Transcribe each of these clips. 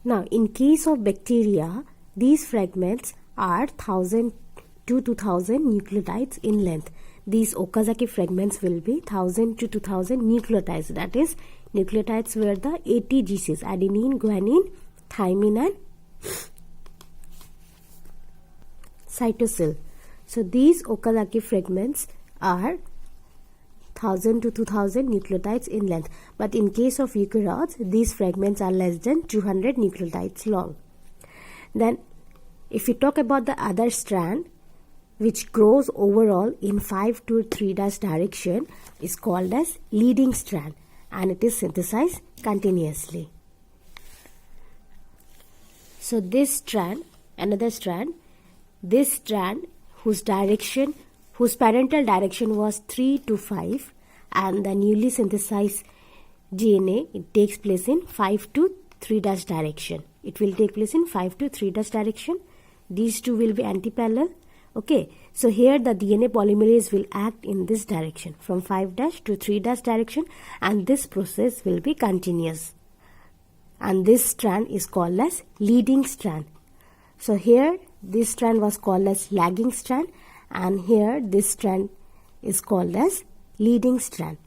Now, in case of bacteria, these fragments are 1000 to 2000 nucleotides in length. These Okazaki fragments will be 1000 to 2000 nucleotides. That is, nucleotides were the ATGCs, adenine, guanine, thymine and cytosol. So these Okazaki fragments are 1000 to 2000 nucleotides in length. But in case of eukaryotes, these fragments are less than 200 nucleotides long. Then if we talk about the other strand, which grows overall in 5 to 3' direction, is called as leading strand, and it is synthesized continuously. So this strand, another strand, this strand whose parental direction was 3 to 5, and the newly synthesized DNA, it takes place in 5 to 3' direction. It will take place in 5 to 3' direction. These two will be antiparallel. Okay, so here the DNA polymerase will act in this direction from 5' to 3' direction, and this process will be continuous. And this strand is called as leading strand. So here this strand was called as lagging strand, and here this strand is called as leading strand.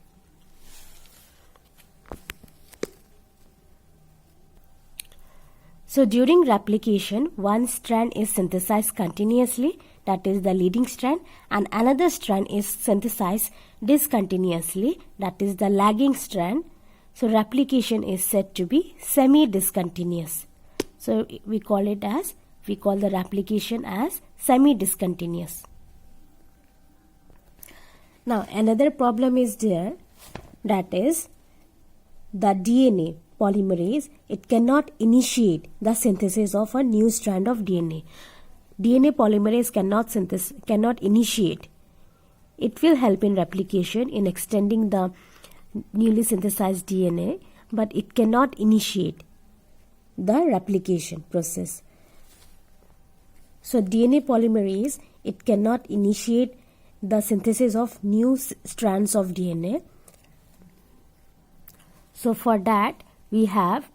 So during replication, one strand is synthesized continuously, that is the leading strand, and another strand is synthesized discontinuously, that is the lagging strand. So replication is said to be semi-discontinuous. So we call the replication as semi-discontinuous. Now another problem is there, that is the DNA polymerase, it cannot initiate the synthesis of a new strand of DNA. DNA polymerase cannot initiate. It will help in replication in extending the newly synthesized DNA, but it cannot initiate the replication process. So DNA polymerase, it cannot initiate the synthesis of new strands of DNA. So for that, we have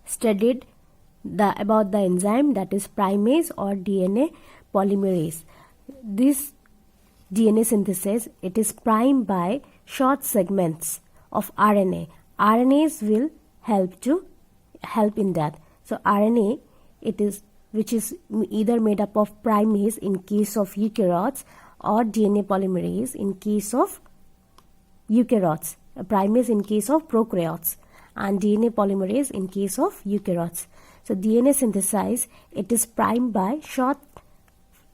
studied about the enzyme, that is primase or DNA polymerase. This DNA synthesis, it is primed by short segments of RNA. RNAs will help in that. So RNA, which is either made up of primase in case of eukaryotes or DNA polymerase in case of eukaryotes. Primase in case of prokaryotes and DNA polymerase in case of eukaryotes. So DNA synthesis, it is primed by short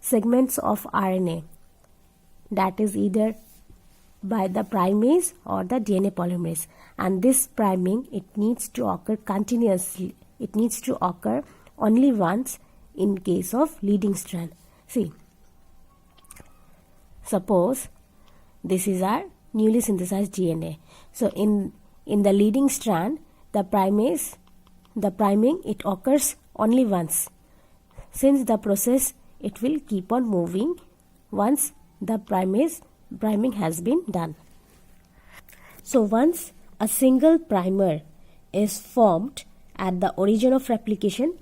segments of RNA, that is either by the primase or the DNA polymerase, and this priming, it needs to occur continuously. It needs to occur only once in case of leading strand. See, suppose this is our newly synthesized DNA. So in the leading strand, the priming, it occurs only once. Since the process, it will keep on moving once the priming has been done. So once a single primer is formed at the origin of replication,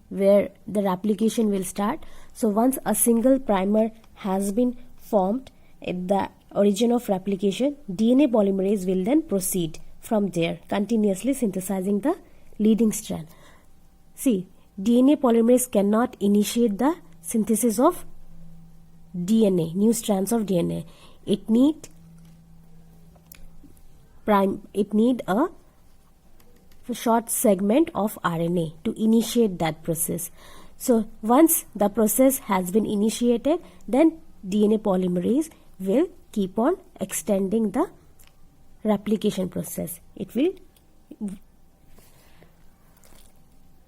where the replication will start, so once a single primer has been formed at the origin of replication, DNA polymerase will then proceed from there, continuously synthesizing the leading strand. See, DNA polymerase cannot initiate the synthesis of DNA, new strands of DNA. It need a short segment of RNA to initiate that process. So once the process has been initiated, then DNA polymerase will keep on extending the replication process. It will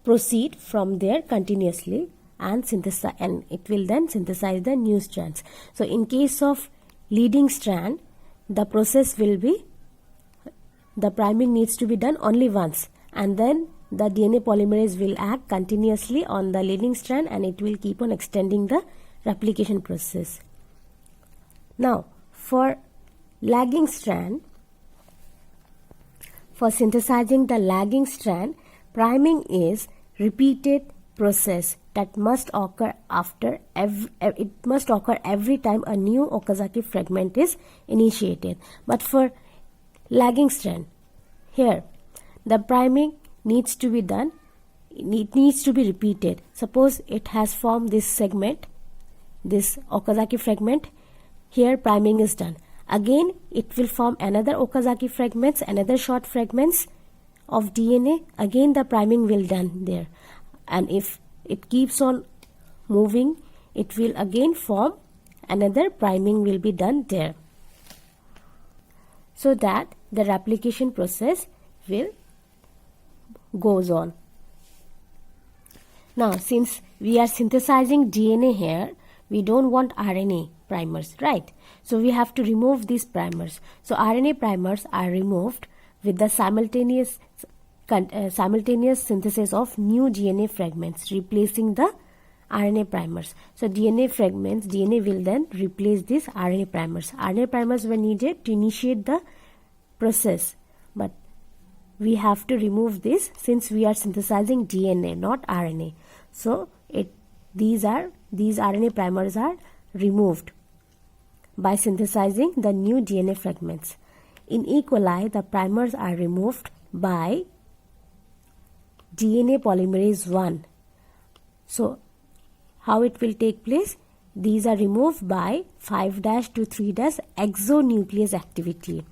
proceed from there continuously and it will then synthesize the new strands. So in case of leading strand, the process will be, the priming needs to be done only once, and then the DNA polymerase will act continuously on the leading strand and it will keep on extending the replication process. Now for lagging strand, for synthesizing the lagging strand, Priming is repeated process that must occur every time a new Okazaki fragment is initiated. But for lagging strand, here the priming needs to be done. It needs to be repeated. Suppose it has formed this segment, this Okazaki fragment. Here priming is done. Again it will form another Okazaki fragments, another short fragments of DNA. Again the priming will done there, and if it keeps on moving, it will again form another priming will be done there, so that the replication process will goes on. Now since we are synthesizing DNA here, we don't want RNA primers, right? So we have to remove these primers. So RNA primers are removed with the simultaneous synthesis of new DNA fragments, replacing the RNA primers. So DNA will then replace these RNA primers. RNA primers were needed to initiate the process, but we have to remove this since we are synthesizing DNA, not RNA. So these RNA primers are removed by synthesizing the new DNA fragments. In E. coli, the primers are removed by DNA polymerase 1. So how it will take place? These are removed by 5' to 3' exonuclease activity.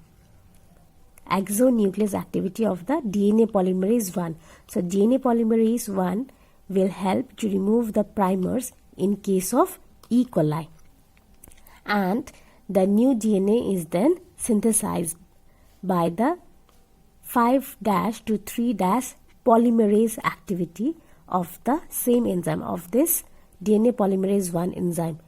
Exonuclease activity of the DNA polymerase 1. So DNA polymerase 1 will help to remove the primers in case of E. coli. And the new DNA is then synthesized by the 5' to 3' polymerase activity of the same enzyme, of this DNA polymerase 1 enzyme.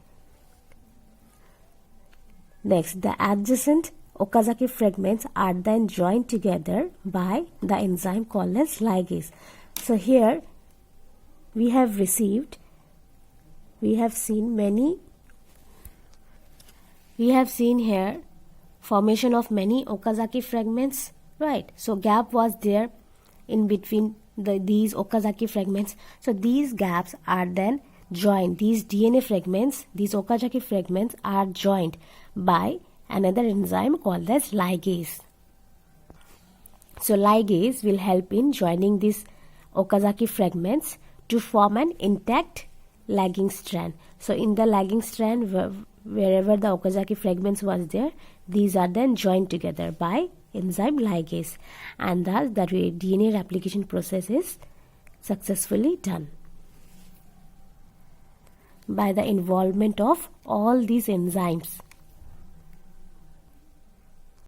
Next, the adjacent Okazaki fragments are then joined together by the enzyme called as ligase. So here we have seen here formation of many Okazaki fragments, right? So gap was there in between these Okazaki fragments. So these gaps are then joined. These DNA fragments, these Okazaki fragments are joined by another enzyme called as ligase. So ligase will help in joining these Okazaki fragments to form an intact lagging strand. So in the lagging strand, wherever the Okazaki fragments was there, these are then joined together by enzyme ligase, and thus the DNA replication process is successfully done by the involvement of all these enzymes.